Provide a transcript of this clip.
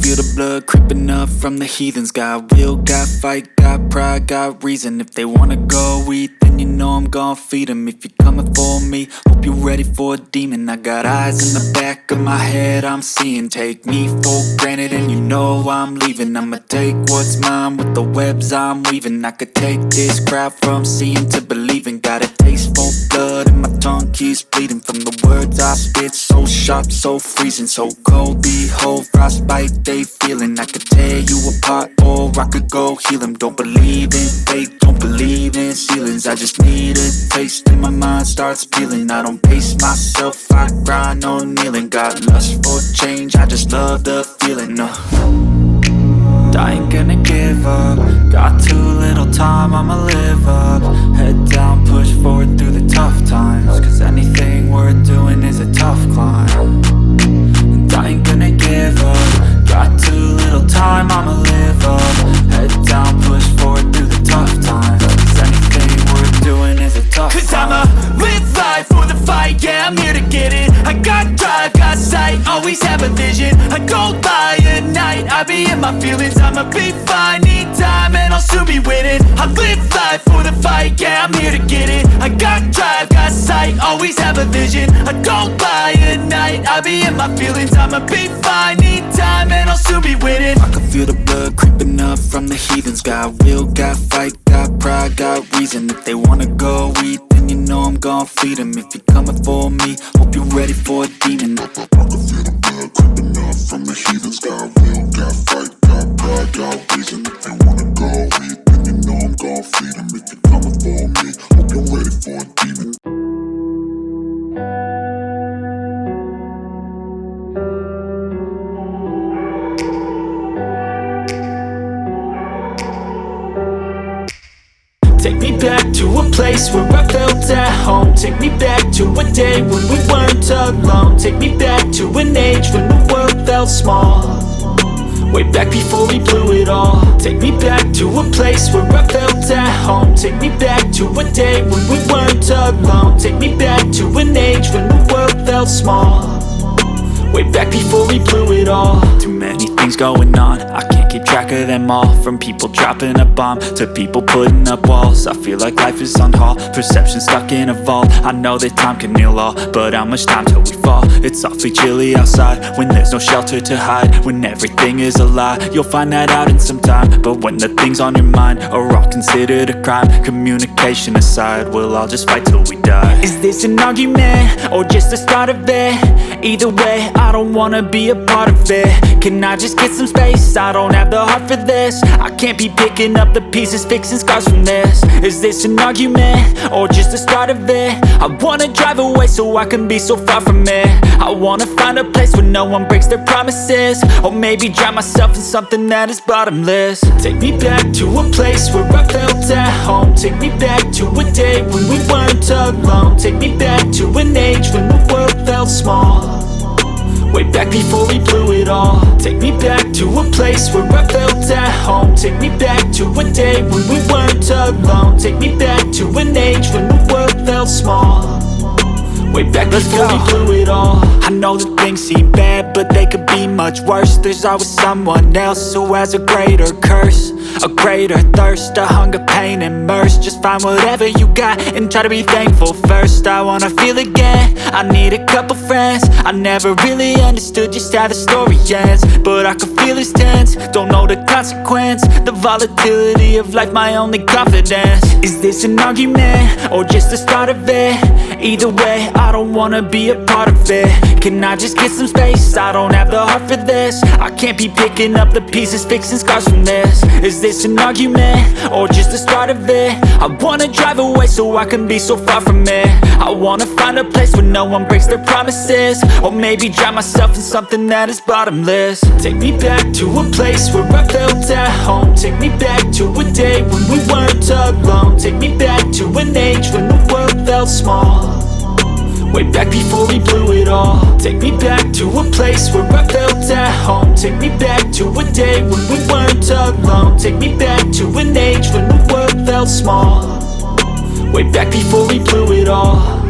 feel the blood creeping up from the heathens. Got will, got fight, got pride, got reason. If they wanna go eat, then you know I'm gon' feed them. If you're coming for me, hope you're ready for a demon. I got eyes in the back of my head, I'm seeing. Take me for granted and you know I'm leaving. I'ma take what's mine with the webs I'm weaving. I could take this crowd from seeing to believing. Got a taste for blood and my tongue keeps bleeding from the words I spit. So sharp, so freezing, so cold. Behold, frostbite they feeling. I could tear you apart or I could go heal them. Don't believe in fate, don't believe in ceilings. I just need a taste and my mind starts peeling. I don't pace myself, I grind on kneeling. Got lust for change, I just love the feeling. I ain't gonna give up. Got too little time, I'ma live up. Head down, push forward through the tough times. Cause anything worth doing is a tough climb. And I ain't gonna give up. Got too little time, I'ma live up. Head down, push forward through the tough times. Cause anything worth doing is a tough climb. Cause I'ma live life for the fight, yeah, I'm here to get it. I got drive, got sight, always have a vision. I go by at night, I be in my feelings. I'ma be fine, need time, and I'll soon be winning. I live life for the fight, yeah, I'm here to get it. I got drive, got sight, always have a vision. I go by at night, I be in my feelings. I'ma be fine, need time, and I'll soon be winning. I can feel the blood creeping up from the heathens. Got will, got fight, got pride, got reason. If they wanna go eat, then you know I'm gon' feed them. If you're coming for me, hope you're ready for a demon. I can feel the blood creeping up from the heathens. Got will, got fight, got pride, got reason. If they wanna go eat, then you know I'm gon' feed them. If you're coming for me, hope you're ready for a demon. Take me back to a place where I felt at home. Take me back to a day when we weren't alone. Take me back to an age when the world felt small. Way back before we blew it all. Take me back to a place where I felt at home. Take me back to a day when we weren't alone. Take me back to an age when the world felt small. Way back before we blew it all. Too many things going on, I can't keep track of them all. From people dropping a bomb to people putting up walls. I feel like life is on hold, perception stuck in a vault. I know that time can heal all, but how much time till we fall? It's awfully chilly outside, when there's no shelter to hide. When everything is a lie, you'll find that out in some time. But when the things on your mind are all considered a crime, communication aside, we'll all just fight till we die. Is this an argument, or just the start of it? Either way, I don't wanna be a part of it. Can I just get some space? I don't have the heart for this. I can't be picking up the pieces, fixing scars from this. Is this an argument, or just the start of it? I wanna drive away so I can be so far from it. I wanna find a place where no one breaks their promises. Or maybe drown myself in something that is bottomless. Take me back to a place where I felt at home. Take me back to a day when we weren't alone. Take me back to an age when the world felt small. Way back before we blew it all. Take me back to a place where I felt at home. Take me back to a day when we weren't alone. Take me back to an age when the world felt small. Way back before we blew it all. I know that things seem bad, but they could be much worse. There's always someone else who has a greater curse, a greater thirst, a hunger, pain, and mercy. Just find whatever you got and try to be thankful first. I wanna feel again, I need a couple friends. I never really understood just how the story ends, but I can feel it's tense, don't know the consequence. The volatility of life, my only confidence. Is this an argument, or just the start of it? Either way, I don't wanna be a part of it. Can I just get some space? I don't have the heart for this. I can't be picking up the pieces, fixing scars from this. Is this an argument, or just the start of it? I wanna drive away so I can be so far from it. I wanna find a place where no one breaks their promises. Or maybe drown myself in something that is bottomless. Take me back to a place where I felt at home. Take me back to a day when we weren't alone. Take me back to an age when the world felt small. Way back before we blew it all. Take me back to a place where I felt at home. Take me back to a day when we weren't alone. Take me back to an age when the world felt small. Way back before we blew it all.